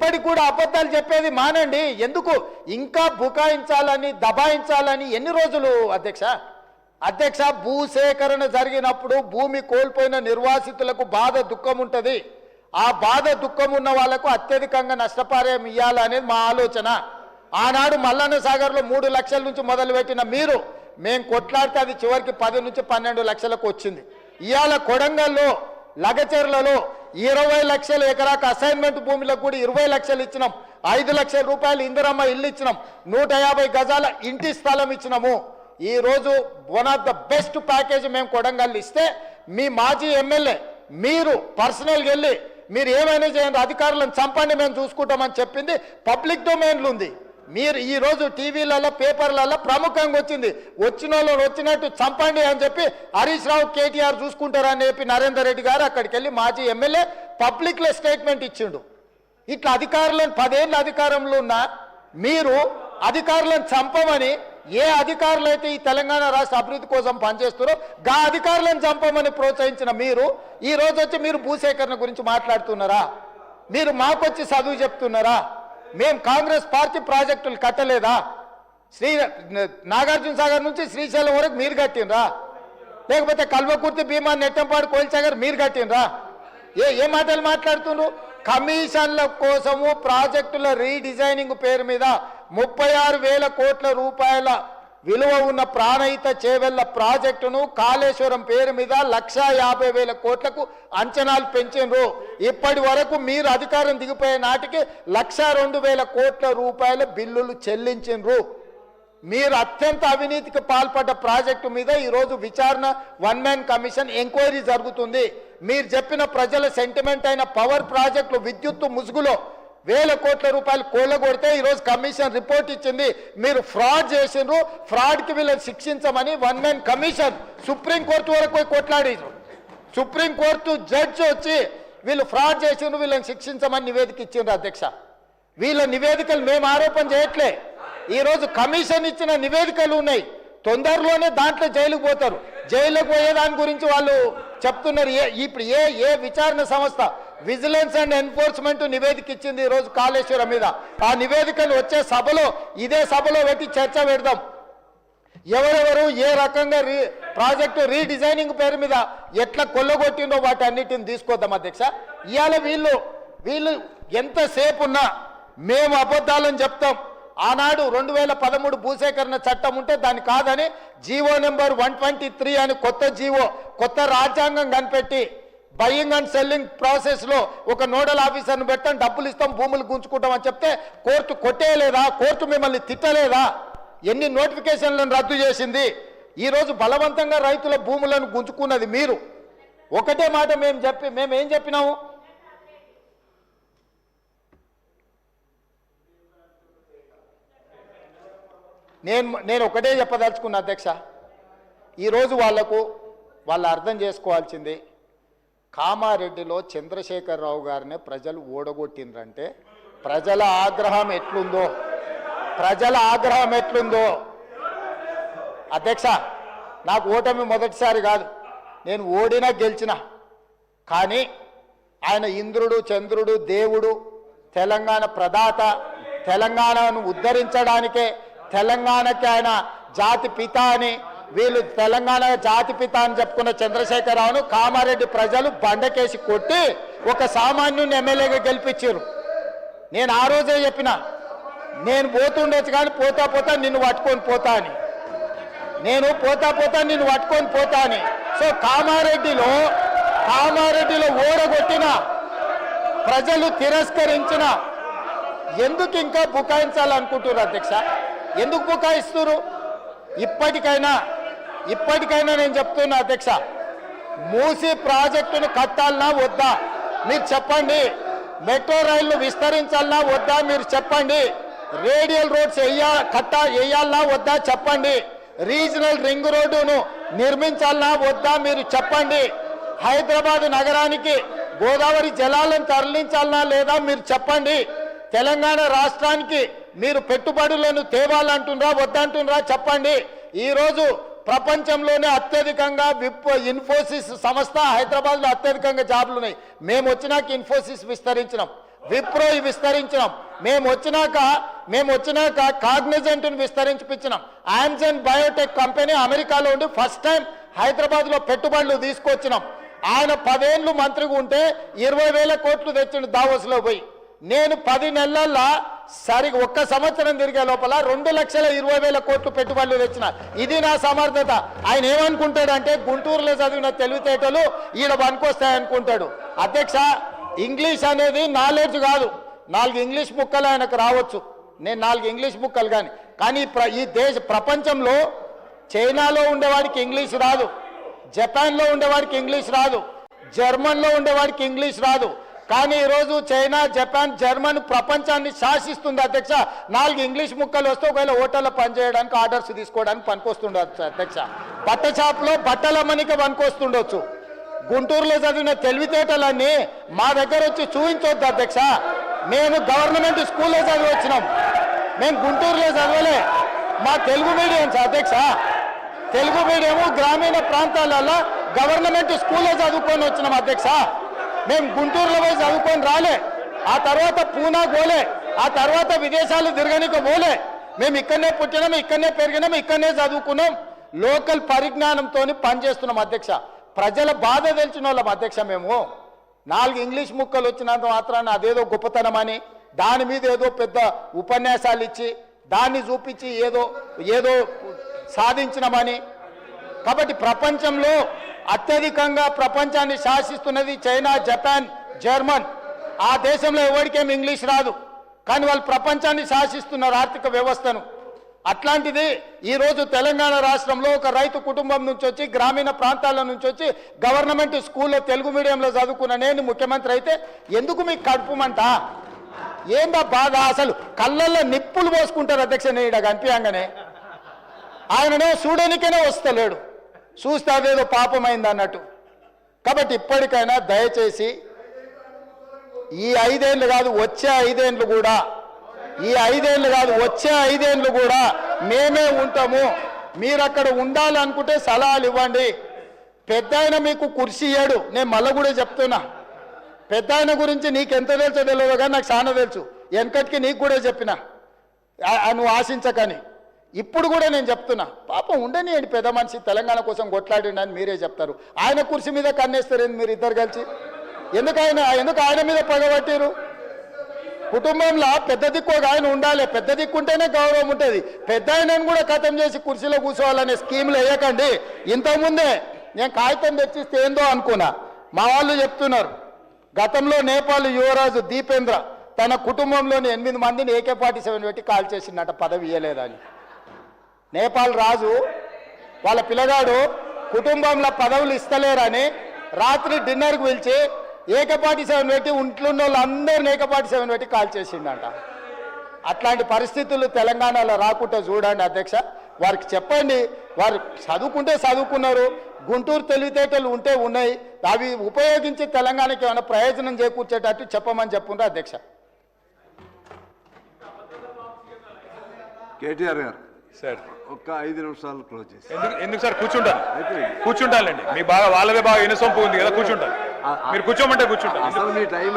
ఇప్పటికి కూడా అబద్ధాలు చెప్పేది మానండి. ఎందుకు ఇంకా బుకాయించాలని దబాయించాలని ఎన్ని రోజులు అధ్యక్ష భూసేకరణ జరిగినప్పుడు భూమి కోల్పోయిన నిర్వాసితులకు బాధ దుఃఖం ఉంటుంది. ఆ బాధ దుఃఖం ఉన్న వాళ్లకు అత్యధికంగా నష్టపరిహారం ఇవ్వాలనేది మా ఆలోచన. ఆనాడు మల్లన్న సాగర్లో 3 లక్షల నుంచి మొదలుపెట్టిన మీరు మేము కొట్లాడితే అది చివరికి 10 నుంచి 12 లక్షలకు వచ్చింది. ఇవాళ కొడంగల్లో లగచెర్లలో 20 లక్షల ఎకరాకు అసైన్మెంట్ భూమిలకు కూడా 20 లక్షలు ఇచ్చినాం. 5 లక్షల రూపాయలు ఇందిరమ్మ ఇల్లు ఇచ్చినాం. 150 గజాల ఇంటి స్థలం ఇచ్చినాము. ఈరోజు one of the best package మేము కొడంగల్ ఇస్తే మీ మాజీ ఎమ్మెల్యే మీరు పర్సనల్గా వెళ్ళి మీరు ఏమైనా చేయండి, అధికారులను చంపండి, మేము చూసుకుంటామని చెప్పింది పబ్లిక్ డొమైన్లో ఉంది. మీరు ఈరోజు టీవీలలో పేపర్లలో ప్రముఖంగా వచ్చింది. వచ్చిన వాళ్ళు వచ్చినట్టు చంపండి అని చెప్పి హరీష్ రావు కేటీఆర్ చూసుకుంటారని చెప్పి నరేందర్ రెడ్డి గారు అక్కడికి వెళ్ళి మాజీ ఎమ్మెల్యే పబ్లిక్లో స్టేట్మెంట్ ఇచ్చిండు. ఇట్లా అధికారులను 10 ఏళ్ళ అధికారంలో ఉన్న మీరు అధికారులను చంపమని ఏ అధికారులు అయితే ఈ తెలంగాణ రాష్ట్ర అభివృద్ధి కోసం పనిచేస్తారో గా అధికారులను చంపమని ప్రోత్సహించిన మీరు ఈ రోజు వచ్చి మీరు భూసేకరణ గురించి మాట్లాడుతున్నారా? మీరు మాకొచ్చి చదువు చెప్తున్నారా? మేము కాంగ్రెస్ పార్టీ ప్రాజెక్టులు కట్టలేదా? నాగార్జున సాగర్ నుంచి శ్రీశైలం వరకు మీరు కట్టినరా? లేకపోతే కల్వకుర్తి భీమా నెట్టంపాడు కోయిల్సాగర్ మీరు కట్టినరా? ఏ మాటలు మాట్లాడుతున్నారు? కమిషన్ల కోసము ప్రాజెక్టుల రీడిజైనింగ్ పేరు మీద 36,000 కోట్ల రూపాయల విలువ ఉన్న ప్రాణహిత చేవెళ్ల ప్రాజెక్టును కాళేశ్వరం పేరు మీద 1,50,000 కోట్లకు అంచనాలు పెంచిండ్రు. ఇప్పటి వరకు మీరు అధికారం దిగిపోయే నాటికి 1,02,000 కోట్ల రూపాయల బిల్లులు చెల్లించిండ్రు. మీరు అత్యంత అవినీతికి పాల్పడ్డ ప్రాజెక్టు మీద ఈరోజు విచారణ 1 మ్యాన్ కమిషన్ ఎంక్వైరీ జరుగుతుంది. మీరు చెప్పిన ప్రజల సెంటిమెంట్ అయిన పవర్ ప్రాజెక్టులు విద్యుత్తు ముసుగులో 1,000 కోట్ల రూపాయలు కూలగొడితే ఈరోజు కమిషన్ రిపోర్ట్ ఇచ్చింది. మీరు ఫ్రాడ్ చేసిండ్రు, ఫ్రాడ్కి వీళ్ళని శిక్షించమని 1 మ్యాన్ కమిషన్ సుప్రీంకోర్టు వరకు పోయి కొట్లాడిండ్రు. సుప్రీంకోర్టు జడ్జి వచ్చి వీళ్ళు ఫ్రాడ్ చేసిండ్రు, వీళ్ళని శిక్షించమని నివేదిక ఇచ్చిండ్రు. అధ్యక్ష, వీళ్ళ నివేదికలు మేము ఆరోపణ చేయట్లే. ఈరోజు కమిషన్ ఇచ్చిన నివేదికలు ఉన్నాయి. తొందరలోనే దాంట్లో జైలుకు పోతారు. జైలుకు పోయే దాని గురించి వాళ్ళు చెప్తున్నారు. ఇప్పుడు ఏ విచారణ సంస్థ విజిలెన్స్ అండ్ ఎన్ఫోర్స్మెంట్ నివేదిక ఇచ్చింది ఈరోజు కాళేశ్వరం మీద. ఆ నివేదికలు వచ్చే సభలో ఇదే సభలో పెట్టి చర్చ పెడదాం. ఎవరెవరు ఏ రకంగా ప్రాజెక్టు రీడిజైనింగ్ పేరు మీద ఎట్లా కొల్లగొట్టిందో వాటి అన్నిటిని తీసుకొద్దాం. అధ్యక్ష, ఇవాళ వీళ్ళు ఎంతసేపు ఉన్నా మేము అబద్ధాలని చెప్తాం. ఆనాడు 2013 భూసేకరణ చట్టం ఉంటే దాన్ని కాదని జీవో నెంబర్ 123 అని కొత్త జీవో, కొత్త రాజ్యాంగం కనిపెట్టి బయింగ్ అండ్ సెల్లింగ్ ప్రాసెస్లో ఒక నోడల్ ఆఫీసర్ను పెట్టాం, డబ్బులు ఇస్తాం, భూములు గుంజుకుంటామని చెప్తే కోర్టు కొట్టేయలేదా? కోర్టు మిమ్మల్ని తిట్టలేదా? ఎన్ని నోటిఫికేషన్లను రద్దు చేసింది? ఈరోజు బలవంతంగా రైతుల భూములను గుంజుకున్నది మీరు. ఒకటే మాట మేమేం చెప్పినాము? నేను ఒకటే చెప్పదలుచుకున్నా అధ్యక్ష, ఈరోజు వాళ్ళు అర్థం చేసుకోవాల్సింది, కామారెడ్డిలో చంద్రశేఖరరావు గారిని ప్రజలు ఓడగొట్టిండ్రంటే ప్రజల ఆగ్రహం ఎట్లుందో అధ్యక్ష, నాకు ఓటమి మొదటిసారి కాదు, నేను ఓడినా గెలిచినా. కానీ ఆయన ఇంద్రుడు, చంద్రుడు, దేవుడు, తెలంగాణ ప్రదాత, తెలంగాణను ఉద్ధరించడానికే తెలంగాణకి ఆయన జాతి పిత అని, వీళ్ళు తెలంగాణ జాతి పిత అని చెప్పుకున్న చంద్రశేఖరరావును కామారెడ్డి ప్రజలు బండకేసి కొట్టి ఒక సామాన్యుని ఎమ్మెల్యేగా గెలిపించారు. నేను ఆ రోజే చెప్పిన, నేను పోతుండొచ్చు కానీ పోతా నిన్ను పట్టుకొని పోతా అని. నేను పోతా నిన్ను పట్టుకొని పోతా అని. సో కామారెడ్డిలో ఓడగొట్టిన ప్రజలు తిరస్కరించిన ఎందుకు ఇంకా బుకాయించాలనుకుంటున్నారు అధ్యక్ష? ఎందుకు బుకాయిస్తున్నారు? ఇప్పటికైనా నేను చెప్తున్నా అధ్యక్ష, మూసీ ప్రాజెక్టును కట్టాలన్నా వద్దా మీరు చెప్పండి. మెట్రో రైళ్లు విస్తరించాలన్నా వద్దా మీరు చెప్పండి. రేడియల్ రోడ్స్ వేయాలన్నా వద్దా చెప్పండి. రీజనల్ రింగ్ రోడ్డును నిర్మించాలన్నా వద్దా మీరు చెప్పండి. హైదరాబాద్ నగరానికి గోదావరి జలాలను తరలించాలన్నా లేదా మీరు చెప్పండి. తెలంగాణ రాష్ట్రానికి మీరు పెట్టుబడులను తేవాలంటున్నారా వద్దంటున్నారా చెప్పండి. ఈరోజు ప్రపంచంలోనే అత్యధికంగా ఇన్ఫోసిస్ సంస్థ హైదరాబాద్లో అత్యధికంగా జాబులు ఉన్నాయి. మేము వచ్చినాక ఇన్ఫోసిస్ విస్తరించినాం. విప్రో విస్తరించినాం. మేము వచ్చినాక కాగ్నిజెంట్ని విస్తరించిపించినాం. ఆమ్జన్ బయోటెక్ కంపెనీ అమెరికాలో ఉండి ఫస్ట్ టైం హైదరాబాద్లో పెట్టుబడులు తీసుకొచ్చినాం. ఆయన 10 ఏళ్ళు మంత్రిగా ఉంటే 20,000 కోట్లు తెచ్చిండు దావోస్లో పోయి. నేను 10 నెలల్లో సరిగా ఒక్క సంవత్సరం తిరిగే లోపల 2,20,000 కోట్లు పెట్టుబడులు తెచ్చిన. ఇది నా సమర్థత. ఆయన ఏమనుకుంటాడంటే గుంటూరులో చదివిన తెలివితేటలు ఈడ పనికొస్తాయనుకుంటాడు. అధ్యక్ష, ఇంగ్లీష్ అనేది నాలెడ్జ్ కాదు. 4 ఇంగ్లీష్ ముక్కలు ఆయనకు రావచ్చు, నేను 4 ఇంగ్లీష్ ముక్కలు కానీ ఈ ప్రపంచంలో చైనాలో ఉండేవాడికి ఇంగ్లీష్ రాదు, జపాన్లో ఉండేవాడికి ఇంగ్లీష్ రాదు, జర్మన్లో ఉండేవాడికి ఇంగ్లీష్ రాదు. కానీ ఈరోజు చైనా, జపాన్, జర్మన్ ప్రపంచాన్ని శాసిస్తుంది అధ్యక్ష. 4 ఇంగ్లీష్ ముక్కలు వస్తే ఒకవేళ హోటల్లో పనిచేయడానికి, ఆర్డర్స్ తీసుకోవడానికి పనికొస్తుండొచ్చు అధ్యక్ష. బట్ట షాప్లో బట్టల అమ్మనికి పనికొస్తుండొచ్చు. గుంటూరులో చదివిన తెలివితేటలన్నీ మా దగ్గర వచ్చి చూపించవద్దు అధ్యక్ష. మేము గవర్నమెంట్ స్కూల్లో చదివి వచ్చినాం, మేము గుంటూరులో చదవలే. మా తెలుగు మీడియంస్ అధ్యక్ష, తెలుగు మీడియము గ్రామీణ ప్రాంతాలలో గవర్నమెంట్ స్కూల్లో చదువుకొని వచ్చినాం అధ్యక్ష. మేము గుంటూరులో పోయి చదువుకొని రాలే, ఆ తర్వాత పూనా పోలే, ఆ తర్వాత విదేశాలు తిరగనికి పోలే. మేము ఇక్కడనే పుట్టినాం, ఇక్కడనే పెరిగినాం, ఇక్కడనే చదువుకున్నాం. లోకల్ పరిజ్ఞానంతో పనిచేస్తున్నాం అధ్యక్ష. ప్రజల బాధ తెలిసిన వాళ్ళం అధ్యక్ష. మేము 4 ఇంగ్లీష్ ముక్కలు వచ్చినంత మాత్రాన అదేదో గొప్పతనమని దాని మీద ఏదో పెద్ద ఉపన్యాసాలు ఇచ్చి దాన్ని చూపించి ఏదో సాధించినమని. కాబట్టి ప్రపంచంలో అత్యధికంగా ప్రపంచాన్ని శాసిస్తున్నది చైనా, జపాన్, జర్మన్. ఆ దేశంలో ఎవరికేం ఇంగ్లీష్ రాదు, కానీ వాళ్ళు ప్రపంచాన్ని శాసిస్తున్నారు ఆర్థిక వ్యవస్థను. అట్లాంటిది ఈరోజు తెలంగాణ రాష్ట్రంలో ఒక రైతు కుటుంబం నుంచి వచ్చి, గ్రామీణ ప్రాంతాల నుంచి వచ్చి గవర్నమెంట్ స్కూల్లో తెలుగు మీడియంలో చదువుకున్న నేను ముఖ్యమంత్రి అయితే ఎందుకు మీకు కడుపుమంట? ఏందా బాధ? అసలు కళ్ళల్లో నిప్పులు పోసుకుంటారు అధ్యక్ష. నేను కనిపించగానే ఆయననే చూడనికనే వస్తలేడు, చూస్తే అదేదో పాపమైంది అన్నట్టు. కాబట్టి ఇప్పటికైనా దయచేసి ఈ 5 ఏళ్ళు కాదు వచ్చే 5 ఏళ్ళు కూడా, ఈ 5 ఏళ్ళు కాదు వచ్చే 5 ఏళ్ళు కూడా మేమే ఉంటాము. మీరు అక్కడ ఉండాలనుకుంటే సలహాలు ఇవ్వండి. పెద్ద ఆయన మీకు కుర్చీ ఇయ్యాడు. నేను మళ్ళీ కూడా చెప్తున్నా, పెద్ద ఆయన గురించి నీకు ఎంత తెలుసో తెలియదు కానీ నాకు చాలా తెలుసు. వెనకటికి నీకు కూడా చెప్పిన, నువ్వు ఆశించకని. ఇప్పుడు కూడా నేను చెప్తున్నా, పాపం ఉండనియండి, పెద్ద మనిషి తెలంగాణ కోసం కొట్లాడిండి అని మీరే చెప్తారు. ఆయన కుర్చీ మీద కన్నేస్తారేంది మీరు ఇద్దరు కలిసి? ఎందుకు ఆయన మీద పగబట్టారు? కుటుంబంలో పెద్ద దిక్కు ఒక ఆయన ఉండాలి, పెద్ద దిక్కుంటేనే గౌరవం ఉంటుంది. పెద్ద ఆయనను కూడా ఖతం చేసి కుర్చీలో కూర్చోవాలనే స్కీమ్లు వేయకండి. ఇంతకుముందే నేను కాగితం తెచ్చిస్తే ఏందో అనుకున్నా, మా వాళ్ళు చెప్తున్నారు గతంలో నేపాల్ యువరాజు దీపేంద్ర తన కుటుంబంలోని 8 మందిని AK-47 పెట్టి కాల్ చేసిందట, పదవి ఇయ్యలేదని. నేపాల్ రాజు వాళ్ళ పిల్లగాడు కుటుంబంలో పదవులు ఇస్తలేరని రాత్రి డిన్నర్కి పిలిచి AK-47 పెట్టి ఇంట్లోన్న వాళ్ళందరినీ AK-47 పెట్టి కాల్ చేసిందంట. అట్లాంటి పరిస్థితులు తెలంగాణలో రాకుండా చూడండి అధ్యక్ష. వారికి చెప్పండి, వారు చదువుకుంటే చదువుకున్నారు, గుంటూరు తెలివితేటలు ఉంటే ఉన్నాయి, అవి ఉపయోగించి తెలంగాణకి ఏమైనా ప్రయోజనం చేకూర్చేటట్టు చెప్పమని చెప్పుండ్రు అధ్యక్ష. కేటీఆర్ గారు సార్ ఒక్క 5 నిమిషాలు క్లోజ్ చేసి. ఎందుకు సార్? కూర్చుంటానండి. మీ బాగా వాళ్ళదే బాగా ఇనసొంపు ఉంది కదా, కూర్చుంటాను. మీరు కూర్చోమంటే కూర్చుంటాను. అసలు మీ టైం